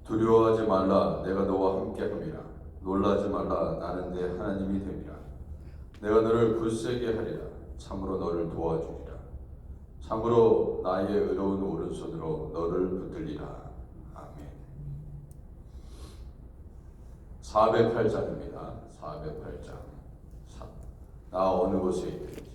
두려워하지 말라, 내가 너와 함께함이라. 놀라지 말라, 나는 네 하나님이 됨이라. 내가 너를 굳세게 하리라. 참으로 너를 도와주리라. 참으로 나의 의로운 오른손으로 너를 붙들리라. 아멘. 408장입니다. 408장. 나 어느 곳에 있든지.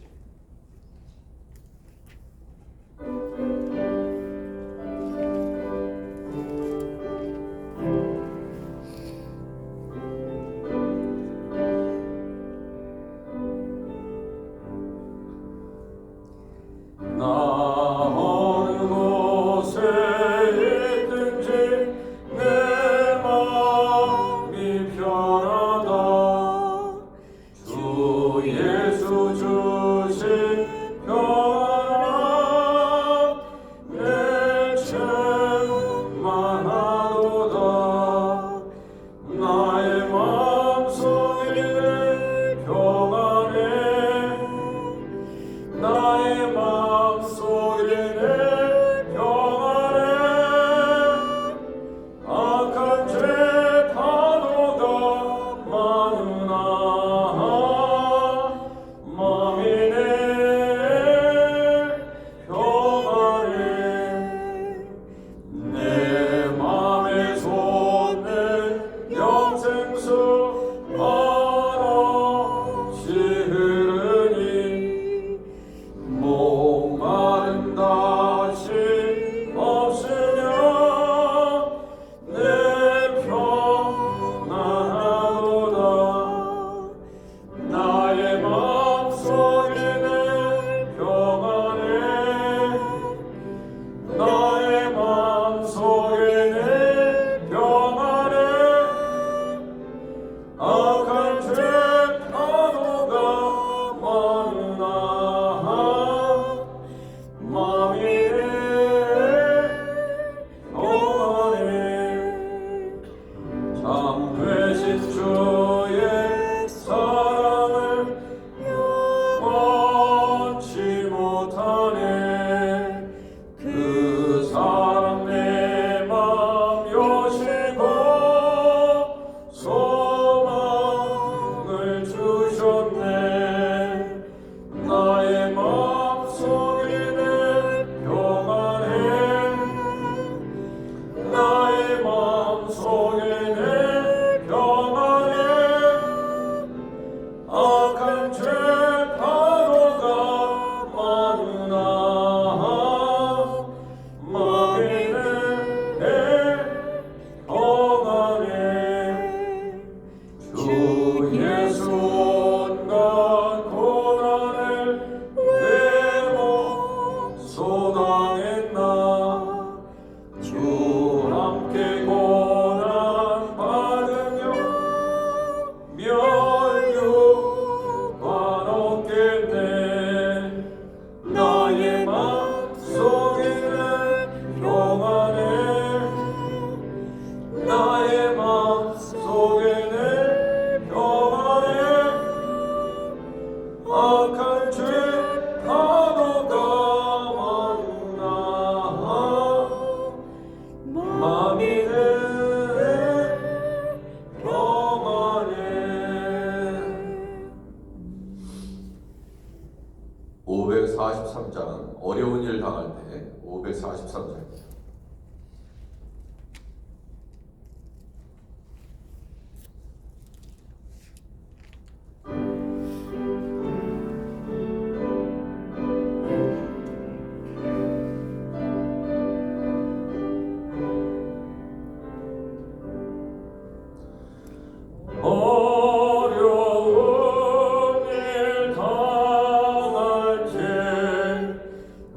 어려운 일 당할 때 543장입니다.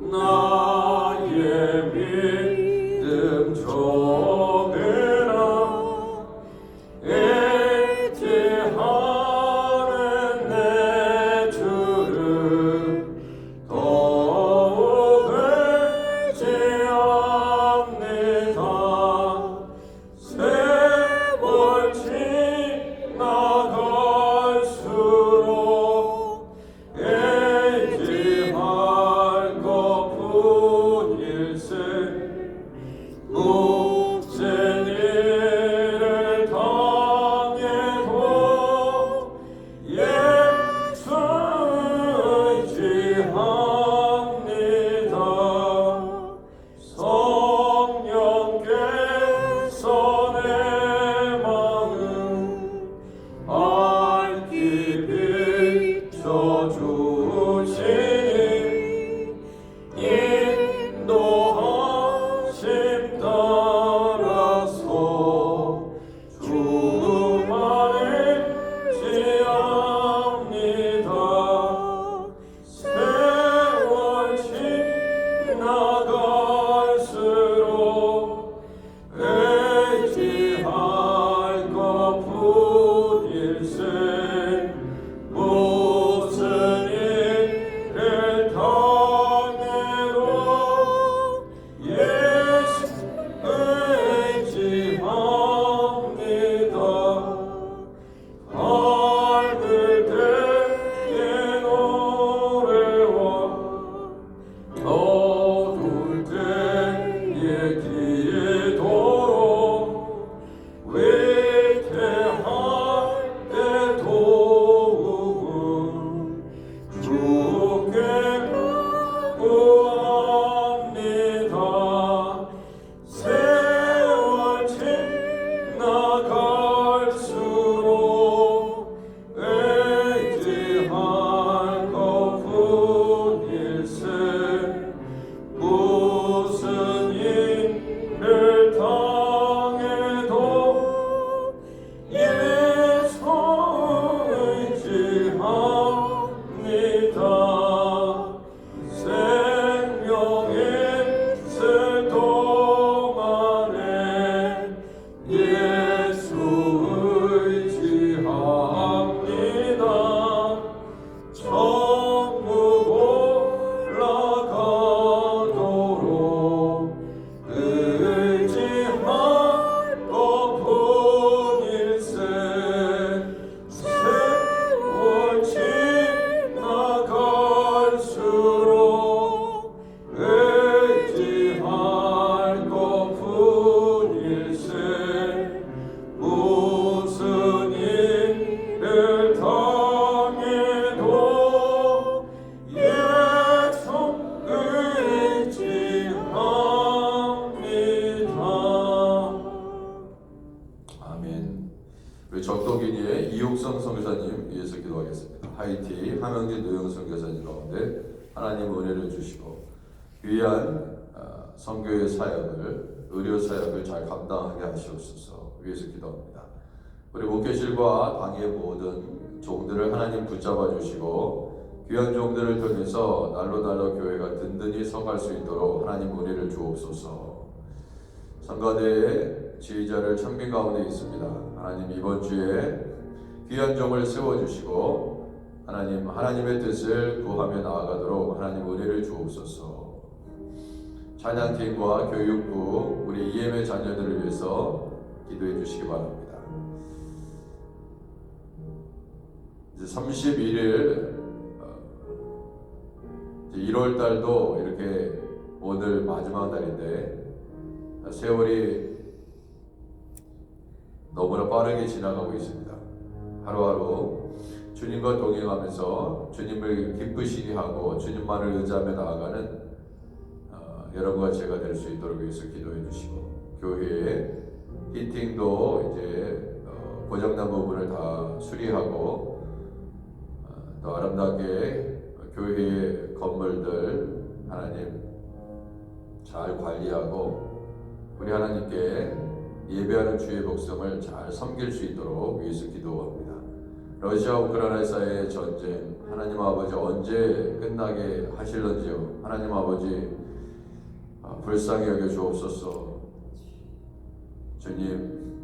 나의 믿음 하나님 은혜를 주시고 귀한 선교의 사역을 의료 사역을 잘 감당하게 하시옵소서 위해서 기도합니다. 우리 목회실과 당의 모든 종들을 하나님 붙잡아 주시고 귀한 종들을 통해서 날로 교회가 든든히 서갈 수 있도록 하나님 은혜를 주옵소서. 성가대의 지휘자를 청빈 가운데 있습니다. 하나님 이번 주에 귀한 종을 세워주시고 하나님의 뜻을 구하며 나아가도록 하나님 은혜를 주옵소서. 찬양팀과 교육부 우리 EM의 자녀들을 위해서 기도해 주시기 바랍니다. 이제 31일 1월 달도 이렇게 오늘 마지막 날인데 세월이 너무나 빠르게 지나가고 있습니다. 하루하루 주님과 동행하면서 주님을 기쁘시게 하고 주님만을 의지하며 나아가는 여러분과 제가 될 수 있도록 위해서 기도해 주시고 교회의 히팅도 이제 고장난 부분을 다 수리하고 또 아름답게 교회의 건물들 하나님 잘 관리하고 우리 하나님께 예배하는 주의 백성을 잘 섬길 수 있도록 위해서 기도합니다. 러시아 우크라이나 사이의 전쟁 하나님 아버지 언제 끝나게 하실런지요. 하나님 아버지 불쌍히 여겨 주옵소서. 주님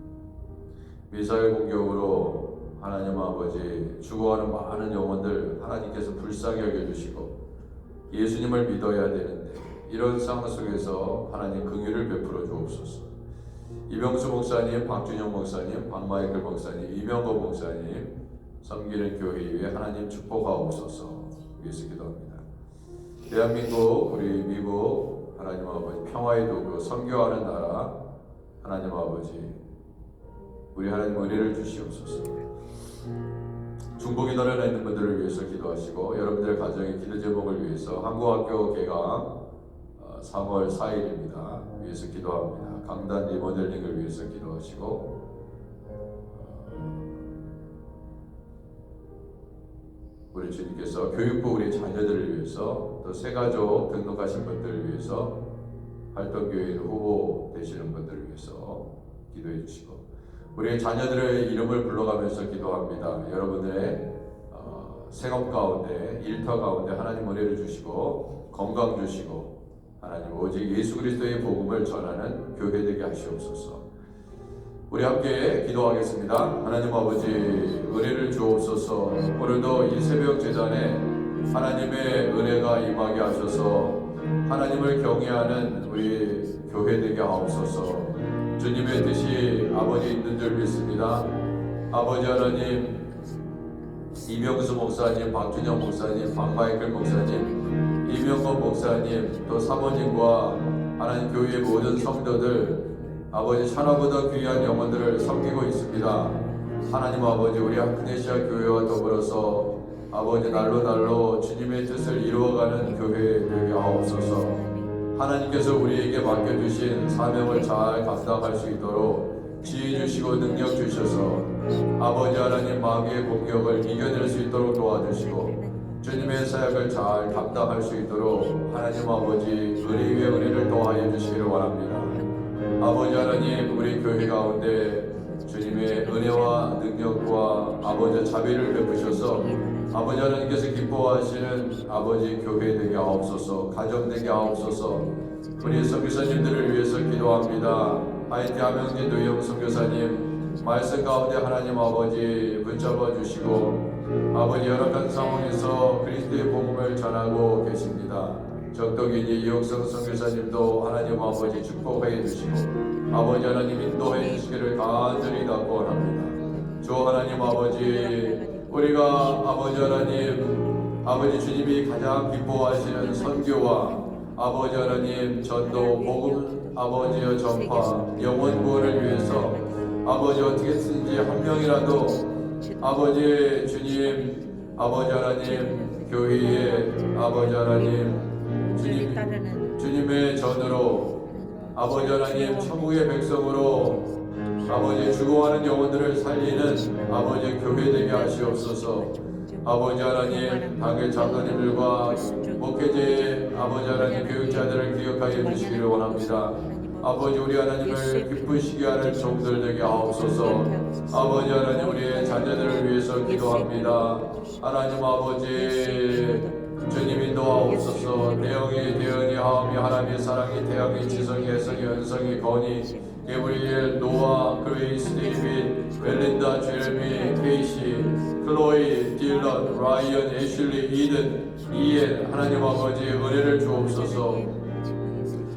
미사일 공격으로 하나님 아버지 죽어가는 많은 영혼들 하나님께서 불쌍히 여겨주시고 예수님을 믿어야 되는데 이런 상황 속에서 하나님 긍휼을 베풀어 주옵소서. 이병수 목사님, 박준영 목사님, 박마이클 목사님, 이명거 목사님 섬기는 교회 위에 하나님 축복하옵소서 위해서 기도합니다. 대한민국 우리 미국 하나님 아버지 평화의 도구 선교하는 나라 하나님 아버지 우리 하나님 은혜를 주시옵소서. 중복이 널어나 있는 분들을 위해서 기도하시고 여러분들의 가정의 기도 제목을 위해서 한국학교 개강 3월 4일입니다. 위해서 기도합니다. 강단 리모델링을 위해서 기도하시고 우리 주님께서 교육부 우리 자녀들을 위해서 또 새가족 등록하신 분들을 위해서 활동교인 후보 되시는 분들을 위해서 기도해 주시고 우리 자녀들의 이름을 불러가면서 기도합니다. 여러분들의 생업 가운데 일터 가운데 하나님 은혜를 주시고 건강 주시고 하나님 오직 예수 그리스도의 복음을 전하는 교회 되게 하시옵소서. 우리 함께 기도하겠습니다. 하나님 아버지 은혜를 주옵소서. 오늘도 이 새벽 제단에 하나님의 은혜가 임하게 하셔서 하나님을 경외하는 우리 교회 되게 하옵소서. 주님의 뜻이 아버지 있는 줄 믿습니다. 아버지 하나님 이명수 목사님, 박준영 목사님, 박마이클 목사님, 이명건 목사님 또 사모님과 하나님 교회의 모든 성도들 아버지 천하보다 귀한 영혼들을 섬기고 있습니다. 하나님 아버지 우리 아크네시아 교회와 더불어서 아버지 날로 주님의 뜻을 이루어가는 교회 되게 하옵소서. 하나님께서 우리에게 맡겨주신 사명을 잘 감당할 수 있도록 지혜 주시고 능력 주셔서 아버지 하나님 마귀의 공격을 이겨낼 수 있도록 도와주시고 주님의 사역을 잘 감당할 수 있도록 하나님 아버지 은혜 위에 은혜를 더하여 주시기를 원합니다. 아버지 하나님 우리 교회 가운데 주님의 은혜와 능력과 아버지 자비를 베푸셔서 아버지 하나님께서 기뻐하시는 아버지 교회 되게 하옵소서. 가정 되게 하옵소서. 우리 선교사님들을 위해서 기도합니다. 하이티 하명진 노영 선교사님 말씀 가운데 하나님 아버지 붙잡아 주시고 아버지 열악한 상황에서 그리스도의 복음을 전하고 계십니다. 적덕이니 이옥성 선교사님도 하나님 아버지 축복해 주시고 아버지 하나님 인도해 주시기를 간절히 당부합니다. 주 하나님 아버지 우리가 아버지 하나님 아버지 주님이 가장 기뻐하시는 선교와 아버지 하나님 전도 복음 아버지의 전파 영원 구원을 위해서 아버지 어떻게든지 한 명이라도 아버지 주님 아버지 하나님 교회에 아버지 하나님 주님의 전으로 아버지 하나님 천국의 백성으로 아버지 죽어가는 영혼들을 살리는 아버지 교회 되게 하시옵소서. 아버지 하나님 당의 장로님들과 목회자의 아버지 하나님 교육자들을 기억하여 주시기를 원합니다. 아버지 우리 하나님을 기쁘시게 하는 종들 되게 하옵소서. 아버지 하나님 우리의 자녀들을 위해서 기도합니다. 하나님 아버지 주님 인도하옵소서. 대영이 대은이 하음이 하나님의 사랑이 태양이 지성이 혜성이 연성이 건이 게브리엘 노아 그레이스 데이빗 벨린다 제레미 케이시 클로이 딜런 라이언 애슐리 이든 이엔 하나님 아버지 은혜를 주옵소서.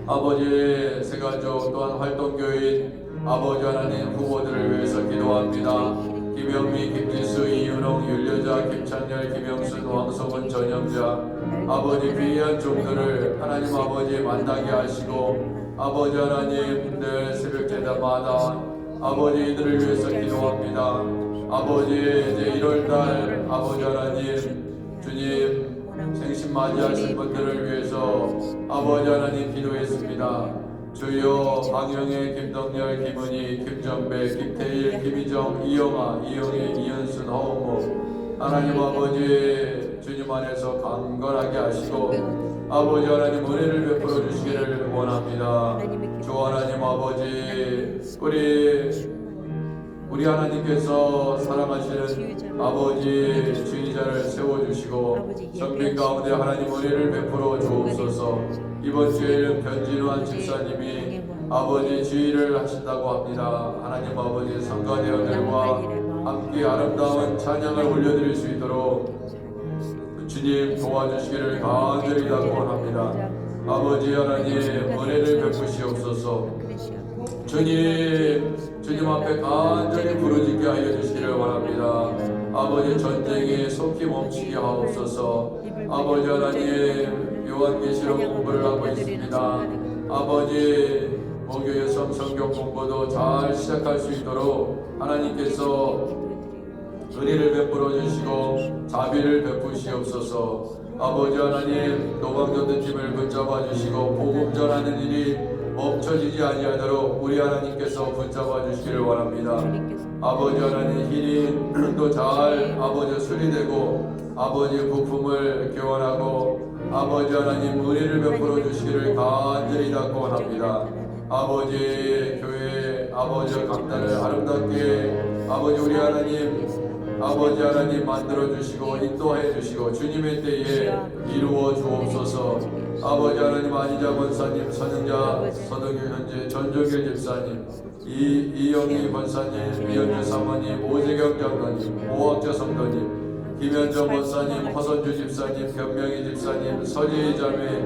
아버지의 세가족 또한 활동교인 아버지 하나님 후보들을 위해서 기도합니다. 김영미, 김지수, 이윤홍, 윤여자, 김창렬, 김영순, 왕석은, 전영자 아버지 귀한 종들을 하나님 아버지 만나게 하시고 아버지 하나님 늘 새벽 제단마다 아버지 이들을 위해서 기도합니다. 아버지 이제 1월달 아버지 하나님 주님 생신 맞이하신 분들을 위해서 아버지 하나님 기도했습니다. 주여 강영애, 김덕열, 김은희, 김정배, 김태일, 김희정, 이영아, 이영애, 이현순, 허우모 하나님 아버지 주님 안에서 강건하게 하시고 아버지 하나님 은혜를 베풀어 주시기를 원합니다. 주 하나님 아버지 우리 하나님께서 사랑하시는 아버지 주의자를 세워주시고 성빈 가운데 하나님 은혜를 베풀어 주옵소서. 이번 주에는 변진환 집사님이 아버지 주의를 하신다고 합니다. 하나님 아버지 성가대원들과 함께 아름다운 찬양을 올려드릴 수 있도록 주님 도와주시기를 간절히 당부합니다. 아버지 하나님 은혜를 베푸시옵소서. 주님 앞에 간절히 부르짖게 하여 주시기를 원합니다. 아버지 전쟁에 속히 멈추게 하옵소서. 아버지 하나님 요한계시록 공부를 하고 있습니다. 아버지 목요일 성경 공부도 잘 시작할 수 있도록 하나님께서 은혜를 베풀어 주시고 자비를 베푸시옵소서. 아버지 하나님 노방전된 팀을 붙잡아 주시고 복음 전하는 일이 멈춰지지 아니하도록 우리 하나님께서 붙잡아 주시기를 원합니다. 아버지 하나님 힐링도 잘 아버지 수리되고 아버지 부품을 교환하고 아버지 하나님 은혜를 베풀어 주시기를 간절히 당부합니다. 아버지 교회 아버지 강단을 아름답게 아버지 우리 하나님 아버지 하나님 만들어 주시고 인도해 주시고 주님의 때에 이루어 주옵소서. 아버지 하나님 안희자 권사님, 선영자 서동규 현재 전종길 집사님, 이영희 권사님, 이현주 사모님, 오재경 장로님, 오학자 성도님, 김현정 권사님, 허선주 집사님, 변명희 집사님, 서지희 자매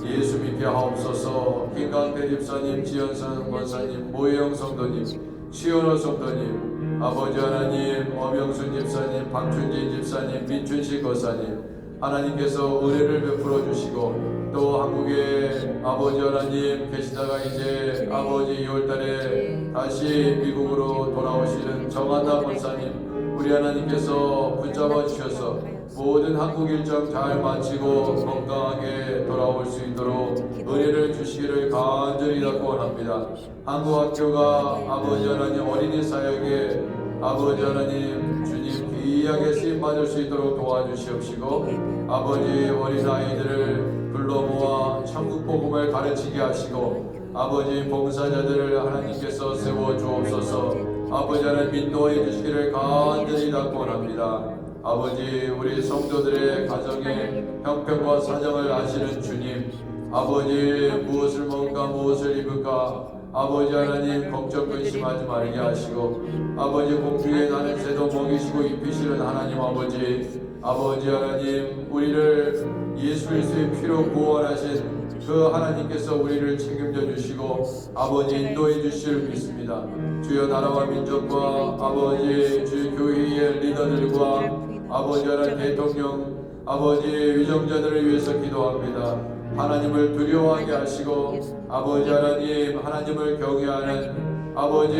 예수 믿게 하옵소서. 김강태 집사님, 지현선 권사님, 모혜영 성도님, 시원호 성도님, 아버지 하나님, 엄영순 집사님, 박춘진 집사님, 민춘식 권사님, 하나님께서 은혜를 베풀어 주시고 또 한국에 아버지 하나님 계시다가 이제 아버지 2월달에 다시 미국으로 돌아오시는 정한나 권사님 우리 하나님께서 붙잡아 주셔서 모든 한국 일정 잘 마치고 건강하게 돌아올 수 있도록 은혜를 주시기를 간절히 당부합니다. 한국 학교가 아버지 하나님 어린이 사역에 아버지 하나님 주님 귀하게 쓰임 받을 수 있도록 도와주시옵시고 아버지 어린아이들을 불러 모아 천국 복음을 가르치게 하시고 아버지 봉사자들을 하나님께서 세워 주옵소서. 아버지 하나님 인도해 주시기를 간절히 당부합니다. 아버지 우리 성도들의 가정의 형편과 사정을 아시는 주님 아버지 무엇을 먹을까 무엇을 입을까 아버지 하나님 걱정 근심하지 말게 하시고 아버지 공중에 나는 새도 먹이시고 입히시는 하나님 아버지 하나님 우리를 예수 그리스도의 피로 구원하신 그 하나님께서 우리를 책임져 주시고 아버지 인도해 주실 믿습니다. 주여 나라와 민족과 아버지 주 교회의 리더들과 아버지 하나님 대통령 아버지 위정자들을 위해서 기도합니다. 하나님을 두려워하게 하시고 아버지 하나님 하나님을 경외하는 아버지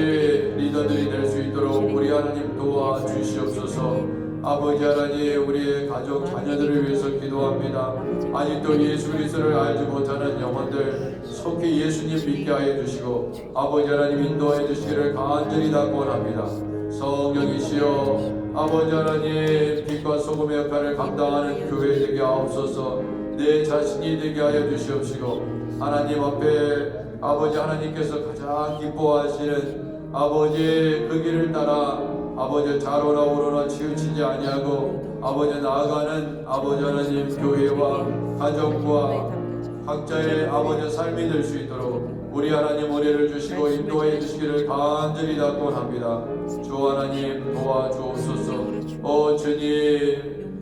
리더들이 될 수 있도록 우리 하나님 도와 주시옵소서. 아버지 하나님 우리의 가족 자녀들을 위해서 기도합니다. 아직도 예수 그리스도를 알지 못하는 영혼들 속히 예수님 믿게 하여 주시고 아버지 하나님 인도하여 주시기를 간절히 당부합니다. 성령이시여 아버지 하나님 빛과 소금의 역할을 감당하는 교회 되게 하옵소서. 내 자신이 되게 하여 주시옵시고 하나님 앞에 아버지 하나님께서 가장 기뻐하시는 아버지 그 길을 따라 아버지 좌로나 우로나 치우치지 아니하고 아버지 나아가는 아버지 하나님 교회와 가정과 각자의 아버지 삶이 될 수 있도록 우리 하나님 은혜를 주시고 인도해 주시기를 간절히 답곤합니다. 주 하나님 도와주옵소서.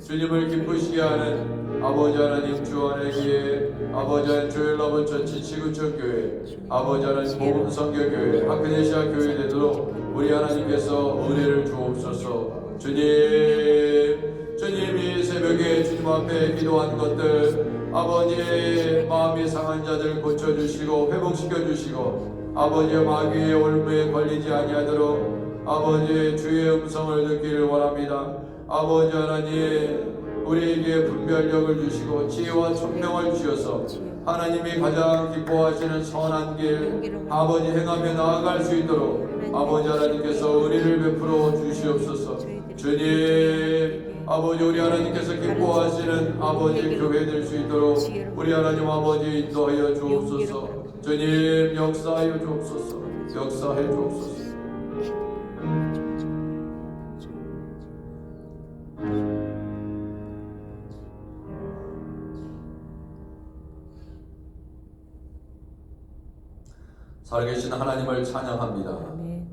주님을 기쁘시게 하는 아버지 하나님 주 안에게 아버지 하나님 조엘라본 처치 지구촌 교회 아버지 하나님 복음 선교 교회 하크네시아 교회 되도록 우리 하나님께서 은혜를 주옵소서. 주님이 새벽에 주님 앞에 기도한 것들 아버지의 마음이 상한 자들 고쳐주시고 회복시켜주시고 아버지의 마귀의 올무에 걸리지 아니하도록 아버지의 주의 음성을 듣기를 원합니다. 아버지 하나님 우리에게 분별력을 주시고 지혜와 총명을 주셔서 하나님이 가장 기뻐하시는 선한 길 아버지 행하며 나아갈 수 있도록 아버지 하나님께서 은혜를 베풀어 주시옵소서. 주님 아버지 우리 하나님께서 기뻐하시는 아버지 교회 될 수 있도록 우리 하나님 아버지 인도하여 주옵소서. 주님 역사하여 주옵소서. 역사해 주옵소서. 살아계신 하나님을 찬양합니다. 아멘.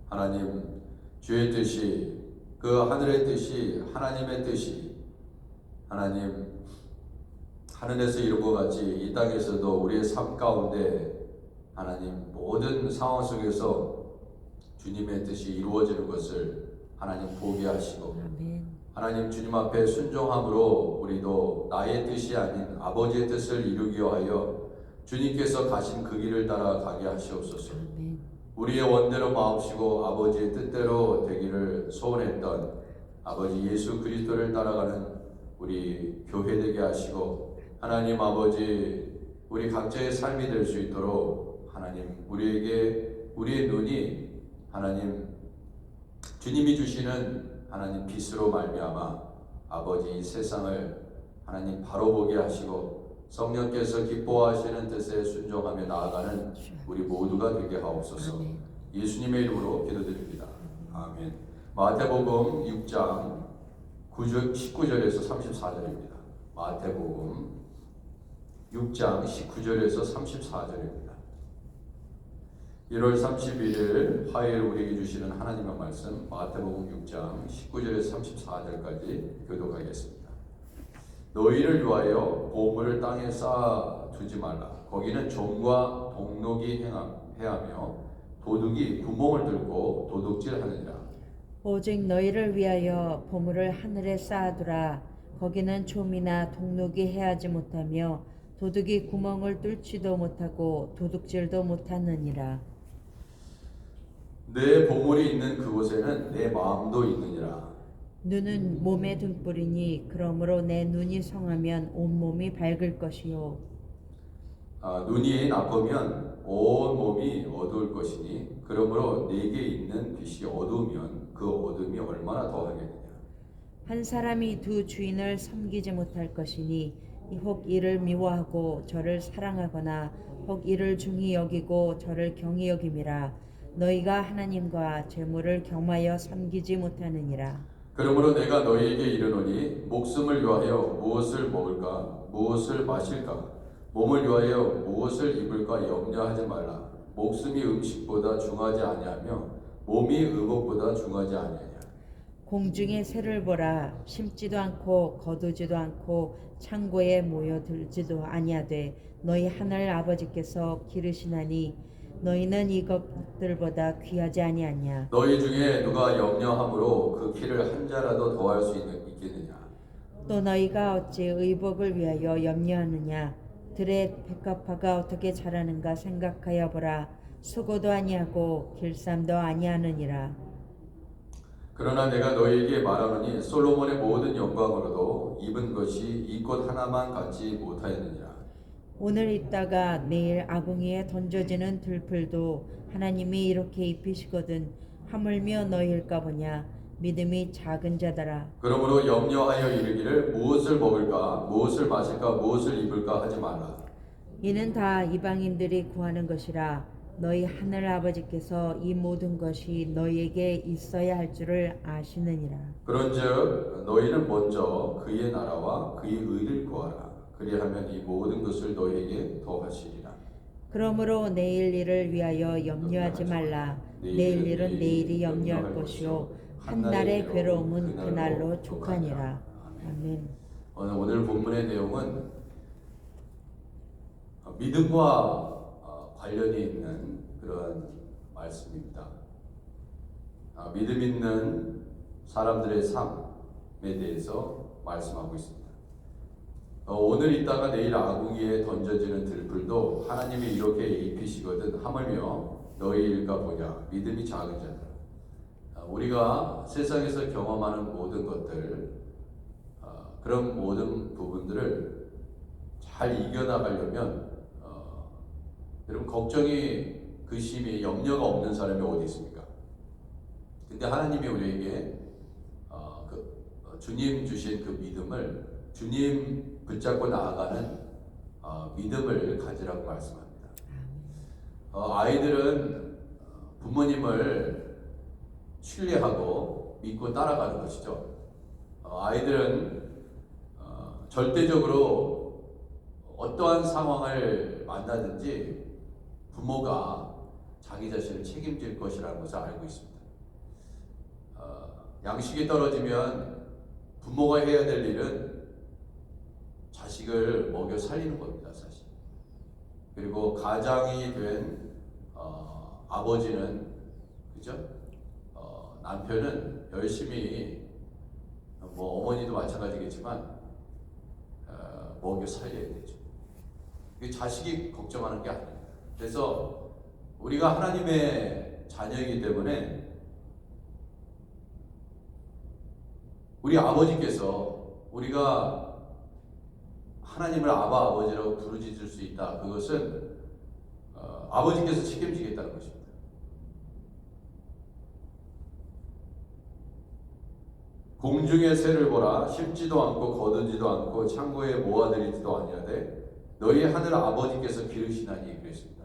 하나님 주의 뜻이 그 하늘의 뜻이 하나님의 뜻이 하나님 하늘에서 이룬 것 같이 이 땅에서도 우리의 삶 가운데 하나님 모든 상황 속에서 주님의 뜻이 이루어지는 것을 하나님 보게 하시고 아멘. 하나님 주님 앞에 순종함으로 우리도 나의 뜻이 아닌 아버지의 뜻을 이루기 위하여 주님께서 가신 그 길을 따라 가게 하시옵소서. 아멘. 우리의 원대로 마옵시고 아버지의 뜻대로 되기를 소원했던 아버지 예수 그리스도를 따라가는 우리 교회 되게 하시고 하나님 아버지 우리 각자의 삶이 될 수 있도록 하나님 우리에게 우리의 눈이 하나님 주님이 주시는 하나님 빛으로 말미암아 아버지 이 세상을 하나님 바로 보게 하시고 성령께서 기뻐하시는 뜻에 순종하며 나아가는 우리 모두가 되게 하옵소서. 아멘. 예수님의 이름으로 기도드립니다. 아멘. 마태복음 6장 19절에서 34절입니다. 마태복음 6장 19절에서 34절입니다. 1월 31일 화요일 우리에게 주시는 하나님의 말씀 마태복음 6장 19절에서 34절까지 교독하겠습니다. 너희를 위하여 보물을 땅에 쌓아 두지 말라. 거기는 종과 동록이 해하며 도둑이 구멍을 뚫고 도둑질하느니라. 오직 너희를 위하여 보물을 하늘에 쌓아두라. 거기는 좀이나 동록이 해하지 못하며 도둑이 구멍을 뚫지도 못하고 도둑질도 못하느니라. 내 보물이 있는 그곳에는 내 마음도 있느니라. 눈은 몸의 등불이니 그러므로 내 눈이 성하면 온몸이 밝을 것이요. 눈이 나쁘면 온 몸이 어두울 것이니 그러므로 내게 있는 빛이 어두우면 그 어둠이 얼마나 더하겠느냐. 한 사람이 두 주인을 섬기지 못할 것이니 혹 이를 미워하고 저를 사랑하거나 혹 이를 중히 여기고 저를 경히 여김이라. 너희가 하나님과 재물을 겸하여 섬기지 못하느니라. 그러므로 내가 너희에게 이르노니 목숨을 위하여 무엇을 먹을까 무엇을 마실까 몸을 위하여 무엇을 입을까 염려하지 말라. 목숨이 음식보다 중하지 아니하며 몸이 의복보다 중하지 아니하냐. 공중의 새를 보라. 심지도 않고 거두지도 않고 창고에 모여들지도 아니하되 너희 하늘 아버지께서 기르시나니 너희는 이것들보다 귀하지 아니하냐. 너희 중에 누가 염려함으로 그 키를 한 자라도 더할 수 있겠느냐. 또 너희가 어찌 의복을 위하여 염려하느냐. 들의 백합화가 어떻게 자라는가 생각하여 보라. 수고도 아니하고 길쌈도 아니하느니라. 그러나 내가 너희에게 말하노니 솔로몬의 모든 영광으로도 입은 것이 이 꽃 하나만 갖지 못하였느니라. 오늘 있다가 내일 아궁이에 던져지는 들풀도 하나님이 이렇게 입히시거든 하물며 너희일까 보냐. 믿음이 작은 자더라. 그러므로 염려하여 이르기를 무엇을 먹을까 무엇을 마실까 무엇을 입을까 하지 말라. 이는 다 이방인들이 구하는 것이라. 너희 하늘 아버지께서 이 모든 것이 너희에게 있어야 할 줄을 아시느니라. 그런즉 너희는 먼저 그의 나라와 그의 의를 구하라. 그리하면 이 모든 것을 너희에게 더하시리라. 그러므로 내일 일을 위하여 염려하지 말라. 내일 일은 내일이 염려할 것이요 한 날의 괴로움은 그날로 족하니라. 아멘. 오늘 본문의 내용은 믿음과 관련이 있는 그런 말씀입니다. 믿음 있는 사람들의 삶에 대해서 말씀하고 있습니다. 오늘 있다가 내일 아궁이에 던져지는 들불도 하나님이 이렇게 입히시거든 하물며 너희 일까 보냐 믿음이 작은 자들. 우리가 세상에서 경험하는 모든 것들 그런 모든 부분들을 잘 이겨나가려면 여러분 걱정이 근심이 염려가 없는 사람이 어디 있습니까? 근데 하나님이 우리에게 주님 주신 그 믿음을 주님 붙잡고 나아가는 믿음을 가지라고 말씀합니다. 아이들은 부모님을 신뢰하고 믿고 따라가는 것이죠. 아이들은 절대적으로 어떠한 상황을 만나든지 부모가 자기 자신을 책임질 것이라는 것을 알고 있습니다. 양식이 떨어지면 부모가 해야 될 일은 자식을 먹여 살리는 겁니다, 사실. 그리고 가장이 된 아버지는 그죠? 남편은 열심히 뭐 어머니도 마찬가지겠지만 먹여 살려야 되죠. 자식이 걱정하는 게 아닙니다. 그래서 우리가 하나님의 자녀이기 때문에 우리 아버지께서 우리가 하나님을 아바 아버지라고 부르짖을 수 있다. 그것은 아버지께서 책임지겠다는 것입니다. 공중의 새를 보라 심지도 않고 거두지도 않고 창고에 모아들이지도 아니하되 너희 하늘 아버지께서 기르시나니 그랬습니다.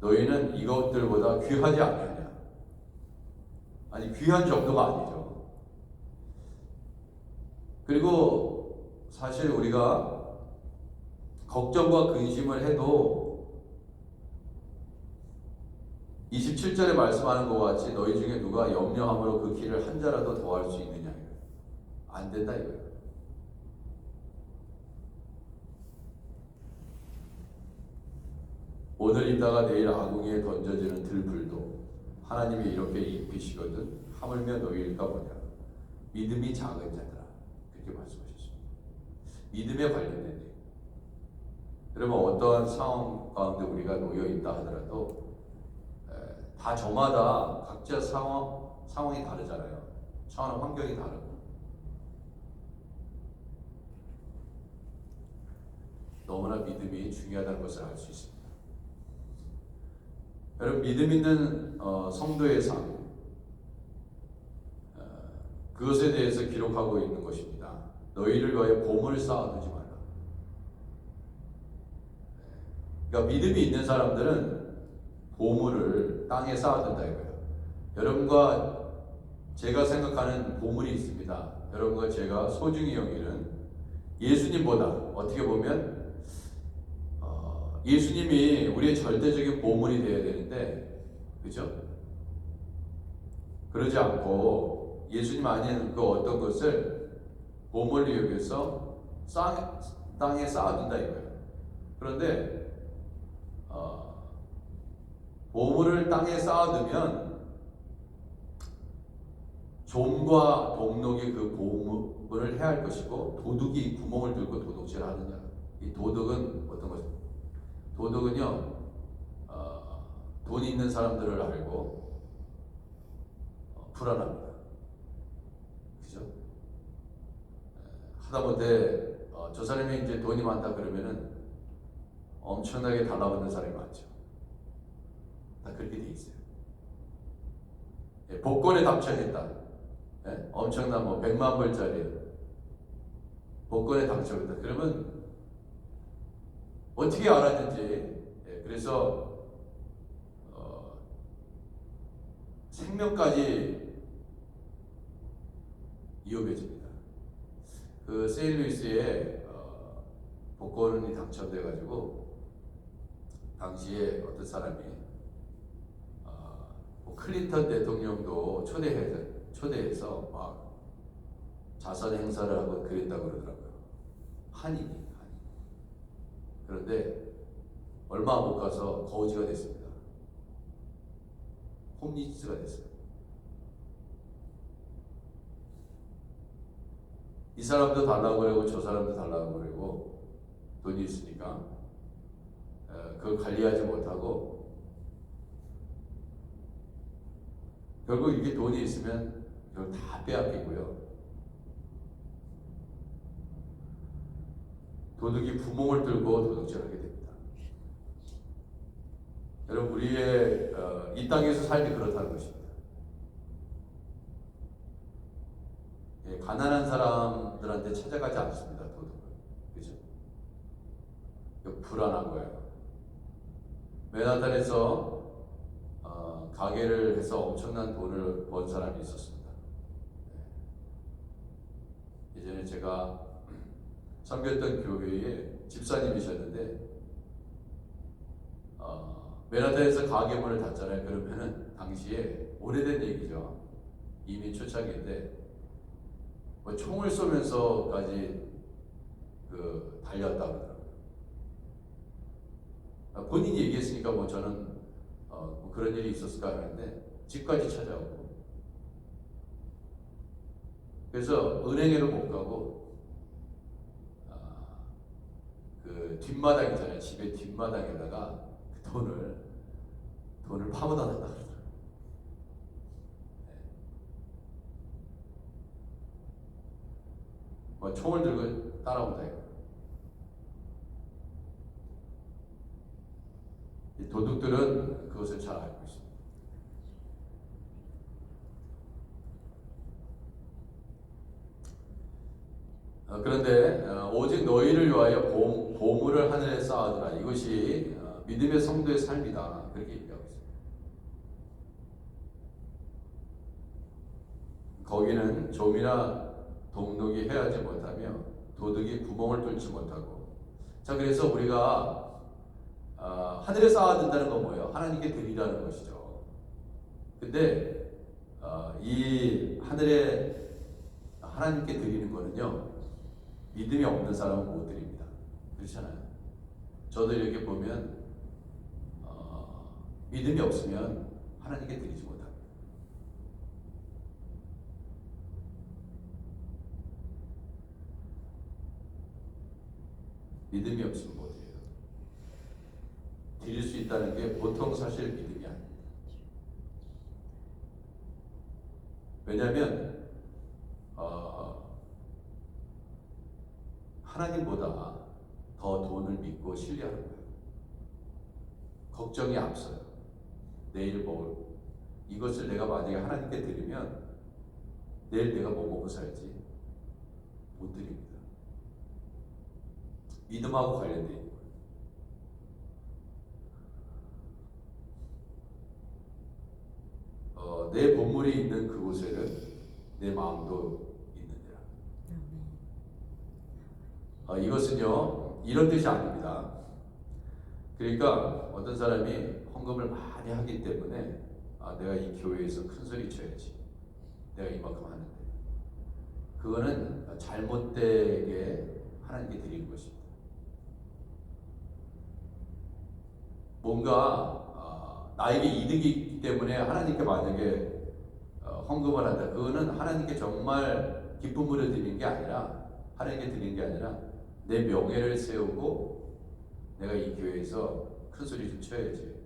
너희는 이것들보다 귀하지 않느냐? 아니 귀한 정도가 아니죠. 그리고 사실 우리가 걱정과 근심을 해도 27절에 말씀하는 것 같이 너희 중에 누가 염려함으로 그 길을 한 자라도 더할 수 있느냐? 안 된다 이거예요. 오늘 있다가 내일 아궁이에 던져지는 들불도 하나님이 이렇게 입히시거든 하물며 너희일까 보냐 믿음이 작은 자들아 그렇게 말씀하셨습니다. 믿음에 관련된 일. 그러면 어떠한 상황 가운데 우리가 놓여 있다 하더라도 다 저마다 각자 상황이 다르잖아요. 처하는 환경이 다르고 너무나 믿음이 중요하다는 것을 알 수 있습니다. 여러분 믿음 있는 성도의 삶 그것에 대해서 기록하고 있는 것입니다. 너희를 위하여 보물을 쌓아두지 말라. 그러니까 믿음이 있는 사람들은 보물을 땅에 쌓아둔다 이거예요. 여러분과 제가 생각하는 보물이 있습니다. 여러분과 제가 소중히 여기는 예수님보다 어떻게 보면 예수님이 우리의 절대적인 보물이 되어야 되는데 그죠? 그러지 않고 예수님 아닌 그 어떤 것을 보물로 여기서 땅에 쌓아둔다 이거예요. 그런데 보물을 땅에 쌓아두면 좀과 동록이 그 보물을 해야 할 것이고 도둑이 구멍을 뚫고 도둑질을 하느냐. 이 도둑은 어떤 것입니까? 도둑은요 돈 있는 사람들을 알고 불안합니다. 그죠? 하다못해 저 사람이 이제 돈이 많다 그러면은 엄청나게 달라붙는 사람이 많죠. 다 그렇게 돼 있어요. 복권에 당첨했다. 엄청난 뭐 100만 불짜리 복권에 당첨했다. 그러면 어떻게 알았는지, 그래서 생명까지 위험해집니다. 그 세인루이스에 복권이 당첨돼가지고 당시에 어떤 사람이 뭐 클린턴 대통령도 초대해서 막 자선 행사를 하고 그랬다고 그러더라고요. 한인이. 그런데 얼마 못 가서 거지가 됐습니다. 홈리스가 됐어요. 이 사람도 달라고 그러고 저 사람도 달라고 그러고 돈이 있으니까 그걸 관리하지 못하고 결국 이게 돈이 있으면 그걸 다 빼앗기고요. 도둑이 구멍을 뚫고 도둑질하게 됩니다. 여러분, 우리의 이 땅에서 삶이 그렇다는 것입니다. 가난한 사람들한테 찾아가지 않습니다. 도둑은. 그죠? 불안한 거예요. 맨하탄에서 가게를 해서 엄청난 돈을 번 사람이 있었습니다. 예전에 제가 섬겼던 교회에 집사님이셨는데 맨하탄에서 가게 문을 닫잖아요. 그러면은 당시에 오래된 얘기죠. 이미 초창기인데 뭐 총을 쏘면서까지 달렸다고 그러더라고요. 본인이 얘기했으니까 뭐 저는 뭐 그런 일이 있었을까 하는데 집까지 찾아오고, 그래서 은행에도 못 가고 그 뒷마당 있잖아요. 집의 뒷마당에다가 그 돈을 파묻어 놨다 그러더라고요. 뭐 총을 들고 따라온다 이거. 이 도둑들은 그것을 잘 알고 있습니다. 그런데 오직 너희를 위하여 보물을 하늘에 쌓아두라. 이것이 믿음의 성도의 삶이다. 그렇게 얘기하고 있습니다. 거기는 좀이나 동록이 해하지 못하며 도둑이 구멍을 뚫지 못하고. 자, 그래서 우리가 하늘에 쌓아둔다는 건 뭐예요? 하나님께 드리라는 것이죠. 근데 이 하늘에 하나님께 드리는 거는요, 믿음이 없는 사람은 못 드립니다. 그렇잖아요. 저도 이렇게 보면 믿음이 없으면 하나님께 드리지 못합니다. 믿음이 없으면 못 드려요. 드릴 수 있다는 게 보통 사실 믿음이 아닙니다. 왜냐하면 하나님보다 더 돈을 믿고 신뢰하는 거예요. 걱정이 앞서요. 내일 먹을 이것을 내가 만약에 하나님께 드리면 내일 내가 뭐 먹고 살지 못 드립니다. 믿음하고 관련되어 있는 거예요. 내 보물이 있는 그곳에는 내 마음도 있느니라. 이것은요, 이런 뜻이 아닙니다. 그러니까 어떤 사람이 헌금을 많이 하기 때문에 내가 이 교회에서 큰 소리 쳐야지, 내가 이만큼 하는데, 그거는 잘못되게 하나님께 드리는 것입니다. 뭔가 나에게 이득이 있기 때문에 하나님께 만약에 헌금을 한다, 그거는 하나님께 정말 기쁨으로 드리는 게 아니라, 하나님께 드리는 게 아니라 내 명예를 세우고 내가 이 교회에서 큰 소리 좀 쳐야지.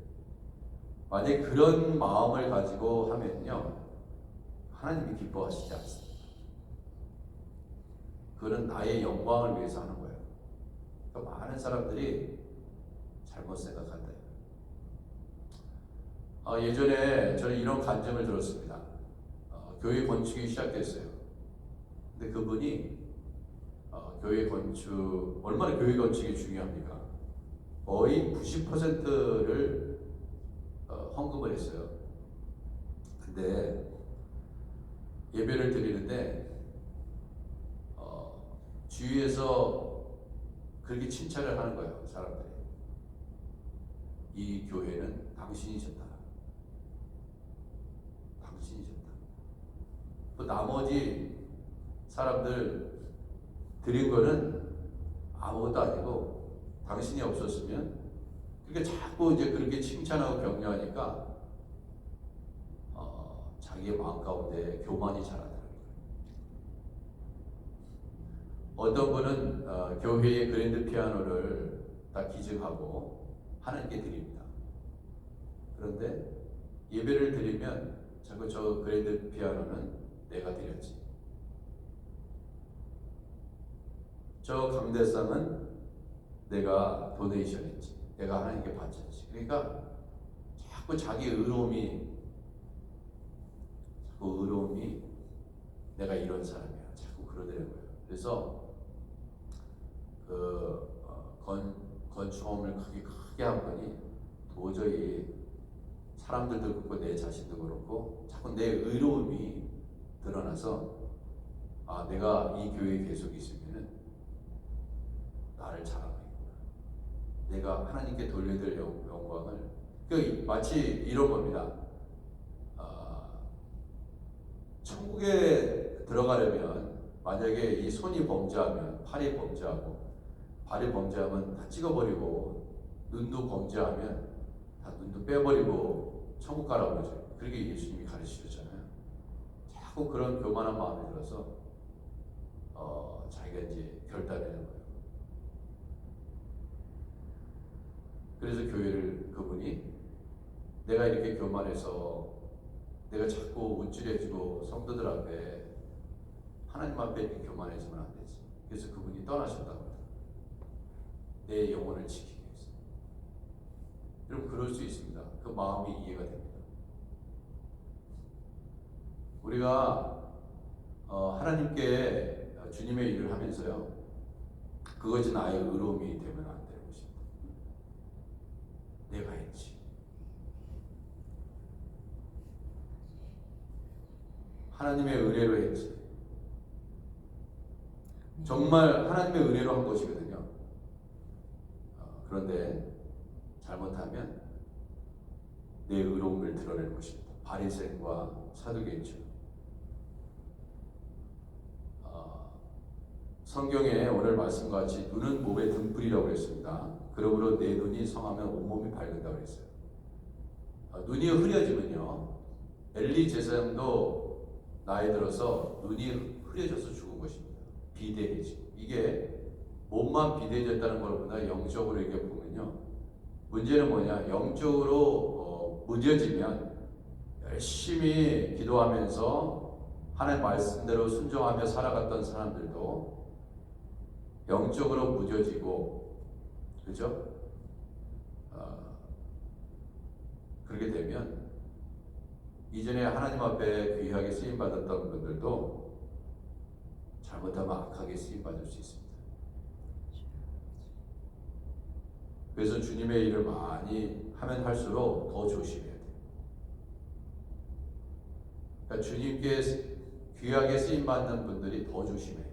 만약에 그런 마음을 가지고 하면요, 하나님이 기뻐하시지 않습니다. 그거는 나의 영광을 위해서 하는 거예요. 그러니까 많은 사람들이 잘못 생각한다. 예전에 저는 이런 간증을 들었습니다. 교회 건축이 시작됐어요. 근데 그분이 교회 건축, 얼마나 교회 건축이 중요합니까? 거의 90%를 헌금을 했어요. 근데 예배를 드리는데 주위에서 그렇게 칭찬을 하는 거예요. 사람들이. 이 교회는 당신이셨다. 당신이셨다. 또 나머지 사람들 드린 거는 아무것도 아니고 당신이 없었으면, 그러니까 자꾸 이제 그렇게 칭찬하고 격려하니까 자기의 마음 가운데 교만이 자라더라고요. 어떤 분은 교회의 그랜드 피아노를 다 기증하고 하나님께 드립니다. 그런데 예배를 드리면 자꾸 저 그랜드 피아노는 내가 드렸지, 저 강대상은 내가 도네이션 했지, 내가 하나님께 바쳤지. 그러니까 자꾸 자기 의로움이 내가 이런 사람이야, 자꾸 그러더라고요. 그래서 건축업을 크게 한 거니 도저히 사람들도 그렇고 내 자신도 그렇고 자꾸 내 의로움이 드러나서 내가 이 교회에 계속 있으면은 나를 잘하고 있구나, 내가 하나님께 돌려야 될 영광을, 마치 이런 겁니다. 천국에 들어가려면 만약에 이 손이 범죄하면, 팔이 범죄하고 발이 범죄하면 다 찍어버리고, 눈도 범죄하면 다 눈도 빼버리고 천국 가라고 그러죠. 그렇게 예수님이 가르치셨잖아요. 자꾸 그런 교만한 마음이 들어서 자기가 이제 결단하는 거예요. 그래서 교회를, 그분이 내가 이렇게 교만해서 내가 자꾸 우쭐해지고 성도들 앞에, 하나님 앞에 이렇게 교만해지면 안 되지. 그래서 그분이 떠나셨다고 합니다. 내 영혼을 지키기 위해서. 여러분, 그럴 수 있습니다. 그 마음이 이해가 됩니다. 우리가 하나님께 주님의 일을 하면서요, 그것이 나의 의로움이 되면 안 되는 것입니다. 내가 했지, 하나님의 은혜로 했지, 정말 하나님의 은혜로 한 것이거든요. 그런데 잘못하면 내 의로움을 드러내는 것입니다. 바리새인과 사두개인처럼. 성경에 오늘 말씀과 같이 눈은 몸의 등불이라고 했습니다. 그러므로 내 눈이 성하면 온몸이 밝은다고 했어요. 눈이 흐려지면요, 엘리 제사장도 나이 들어서 눈이 흐려져서 죽은 것입니다. 비대해지고. 이게 몸만 비대해졌다는 것보다 영적으로 이렇게 보면요, 문제는 뭐냐, 영적으로 무뎌지면 열심히 기도하면서 하나님 말씀대로 순종하며 살아갔던 사람들도 영적으로 무뎌지고, 그죠? 그렇게 되면 이전에 하나님 앞에 귀하게 쓰임받았던 분들도 잘못하면 악하게 쓰임받을 수 있습니다. 그래서 주님의 일을 많이 하면 할수록 더 조심해야 돼요. 그러니까 주님께 귀하게 쓰임받는 분들이 더 조심해야 돼요.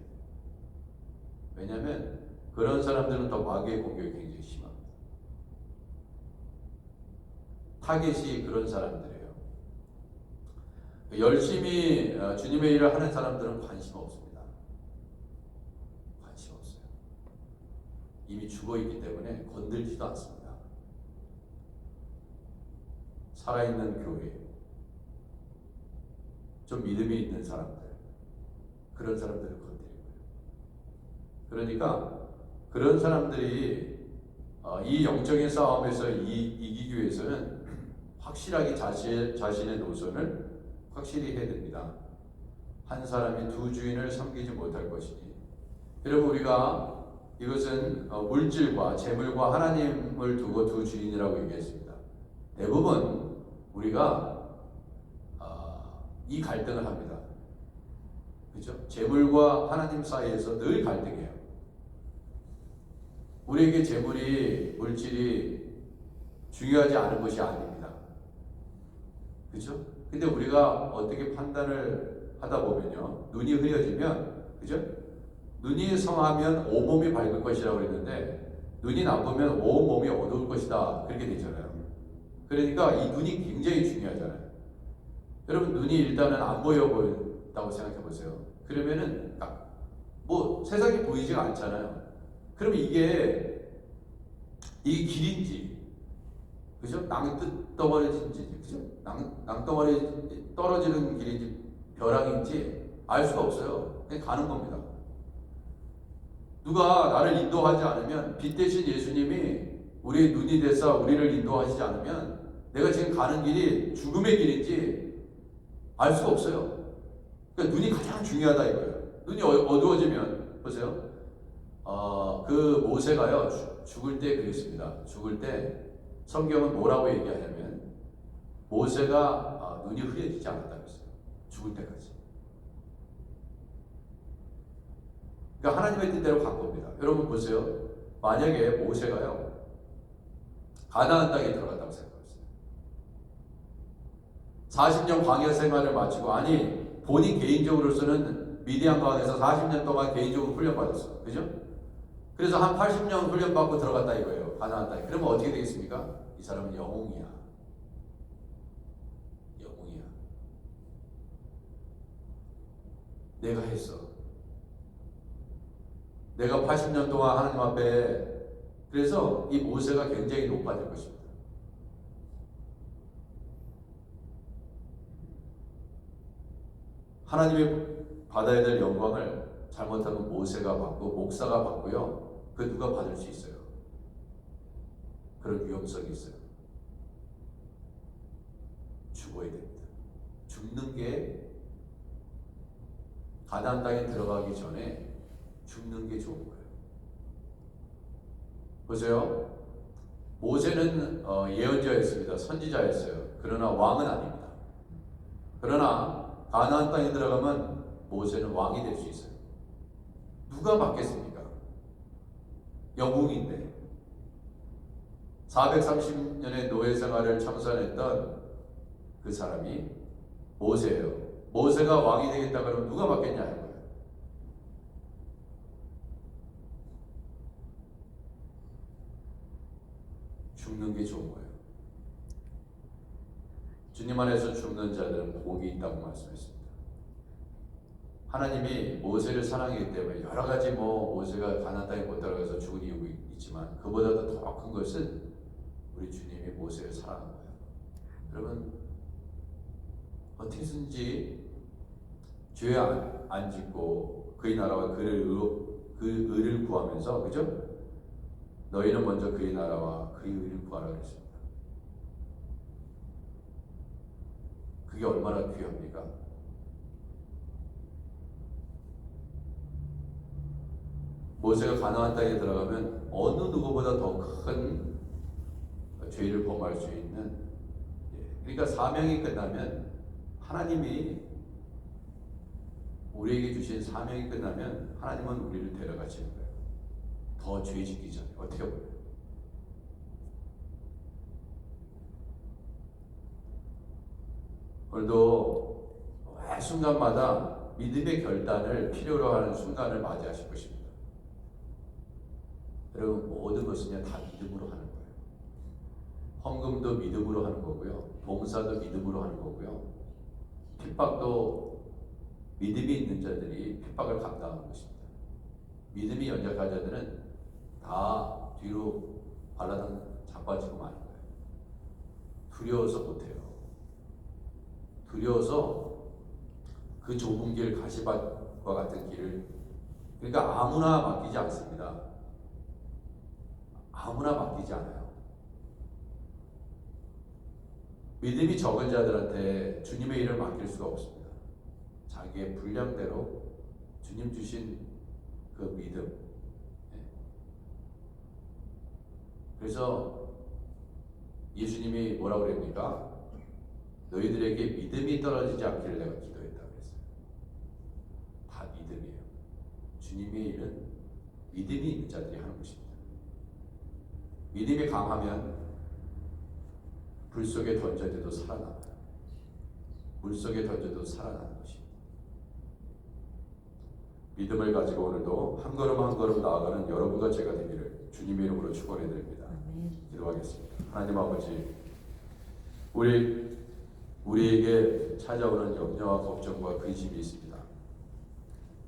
왜냐하면 그런 사람들은 더 마귀의 공격이 굉장히 심합니다. 타겟이 그런 사람들이에요. 열심히 주님의 일을 하는 사람들은 관심 없습니다. 관심 없어요. 이미 죽어있기 때문에 건들지도 않습니다. 살아있는 교회, 좀 믿음이 있는 사람들, 그런 사람들을 건드리는 거예요. 그러니까 그런 사람들이 이 영적인 싸움에서 이기기 위해서는 확실하게 자신의 노선을 확실히 해야 됩니다. 한 사람이 두 주인을 섬기지 못할 것이니. 여러분, 우리가 이것은 물질과 재물과 하나님을 두고 두 주인이라고 얘기했습니다. 대부분 우리가 이 갈등을 합니다. 그죠? 재물과 하나님 사이에서 늘 갈등해요. 우리에게 재물이, 물질이 중요하지 않은 것이 아닙니다. 그죠? 근데 우리가 어떻게 판단을 하다 보면요, 눈이 흐려지면, 그죠? 눈이 성하면 온몸이 밝을 것이라고 그랬는데, 눈이 나쁘면 온몸이 어두울 것이다, 그렇게 되잖아요. 그러니까 이 눈이 굉장히 중요하잖아요. 여러분, 눈이 일단은 안 보여 보인다고 생각해 보세요. 그러면은 뭐 세상이 보이지가 않잖아요. 그러면 이게 길인지, 그죠? 낭떠러진지, 그죠? 낭떠러리 떨어지는 길인지 벼락인지 알 수가 없어요. 그냥 가는 겁니다. 누가 나를 인도하지 않으면, 빛 대신 예수님이 우리의 눈이 돼서 우리를 인도하시지 않으면 내가 지금 가는 길이 죽음의 길인지 알 수가 없어요. 그러니까 눈이 가장 중요하다 이거예요. 눈이 어두워지면, 보세요. 그 모세가요, 죽을 때 그랬습니다. 죽을 때 성경은 뭐라고 얘기하냐면, 모세가 눈이 흐려지지 않았다고 했어요. 죽을 때까지. 그러니까 하나님의 뜻대로 간 겁니다. 여러분 보세요. 만약에 모세가요, 가나안 땅에 들어갔다고 생각했어요. 40년 광야 생활을 마치고, 아니 본인 개인적으로서는 미디안 광야에서 40년 동안 개인적으로 훈련받았어요. 그죠? 그래서 한 80년 훈련받고 들어갔다 이거예요. 가나안 땅에. 그러면 어떻게 되겠습니까? 이 사람은 영웅이야. 영웅이야. 내가 했어. 내가 80년 동안 하나님 앞에, 그래서 이 모세가 굉장히 높아질 것입니다. 하나님이 받아야 될 영광을 잘못하면 모세가 받고 목사가 받고요. 그 누가 받을 수 있어요? 그런 위험성이 있어요. 죽어야 됩니다. 죽는 게, 가나안 땅에 들어가기 전에 죽는 게 좋은 거예요. 보세요. 모세는 예언자였습니다. 선지자였어요. 그러나 왕은 아닙니다. 그러나 가나안 땅에 들어가면 모세는 왕이 될 수 있어요. 누가 받겠습니까? 영웅인데 430년의 노예 생활을 청산했던 그 사람이 모세예요. 모세가 왕이 되겠다 그러면 누가 받겠냐 하는 거예요. 죽는 게 좋은 거예요. 주님 안에서 죽는 자들은 복이 있다고 말씀했습니다. 하나님이 모세를 사랑하기 때문에 여러 가지 모세가 가나안 땅에 못 들어가서 죽은 이유가 있지만, 그보다도 더 큰 것은 우리 주님이 모세를 사랑한 거예요. 여러분, 어떻게든지 죄 안 짓고 그의 나라와 그 의를 구하면서, 그죠? 너희는 먼저 그의 나라와 그의 의를 구하라 그랬습니다. 그게 얼마나 귀합니까? 모세가 가나안 땅에 들어가면 어느 누구보다 더 큰 죄를 범할 수 있는, 그러니까 사명이 끝나면, 하나님이 우리에게 주신 사명이 끝나면 하나님은 우리를 데려가시는 거예요. 더 죄 짓기 전에. 어떻게 보면 오늘도 매 순간마다 믿음의 결단을 필요로 하는 순간을 맞이하실 것입니다. 여러분, 모든 것은요 다 믿음으로 하는 거예요. 헌금도 믿음으로 하는 거고요, 봉사도 믿음으로 하는 거고요, 핍박도 믿음이 있는 자들이 핍박을 감당하는 것입니다. 믿음이 연약한 자들은 다 뒤로 발라당 자빠지고 마는 거예요. 두려워서 못해요. 두려워서 그 좁은 길, 가시밭과 같은 길을, 그러니까 아무나 맡기지 않습니다. 아무나 맡기지 않아요. 믿음이 적은 자들한테 주님의 일을 맡길 수가 없습니다. 자기의 분량대로 주님 주신 그 믿음. 그래서 예수님이 뭐라고 그럽니까? 너희들에게 믿음이 떨어지지 않기를 내가 기도했다 그랬어요. 주님의 일은 믿음이 있는 자들이 하는 것입니다. 믿음이 강하면 불 속에 던져져도 살아납니다. 물 속에 던져도 살아나는 것입니다. 믿음을 가지고 오늘도 한 걸음 한 걸음 나아가는 여러분과 제가 되기를 주님의 이름으로 축원해 드립니다. 기도하겠습니다. 하나님 아버지, 우리에게 찾아오는 염려와 걱정과 근심이 있습니다.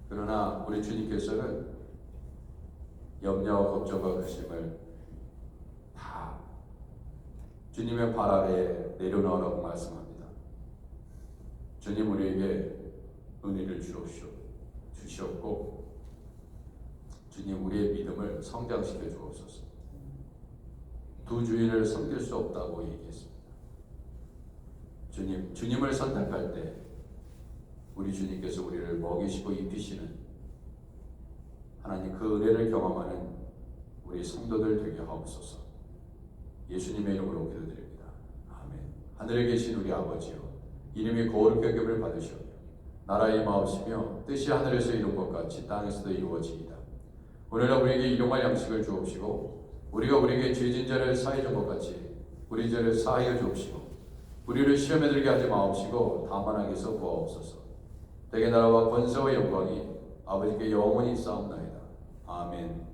그러나 우리 주님께서는 염려와 걱정과 근심을 다 주님의 발 아래에 내려놓으라고 말씀합니다. 주님, 우리에게 은혜를 주시옵고 주님, 우리의 믿음을 성장시켜 주옵소서. 두 주인을 섬길 수 없다고 얘기했습니다. 주님을 선택할 때 우리 주님께서 우리를 먹이시고 입히시는 하나님 그 은혜를 경험하는 우리 성도들 되게 하옵소서. 예수님의 이름으로 기도드립니다. 아멘. 하늘에 계신 우리 아버지여, 이름이 거룩히 여김을 받으시오며 나라의 임하옵시며 뜻이 하늘에서 이룬 것 같이 땅에서도 이루어지이다. 오늘날 우리에게 일용할 양식을 주옵시고 우리가 우리에게 죄진 자를 사하여 준 것 같이 우리 죄를 사하여 주옵시고 우리를 시험에 들게 하지 마옵시고 다만 악에서 구하옵소서. 대개 나라와 권세와 영광이 아버지께 영원히 있사옵나이다. 아멘.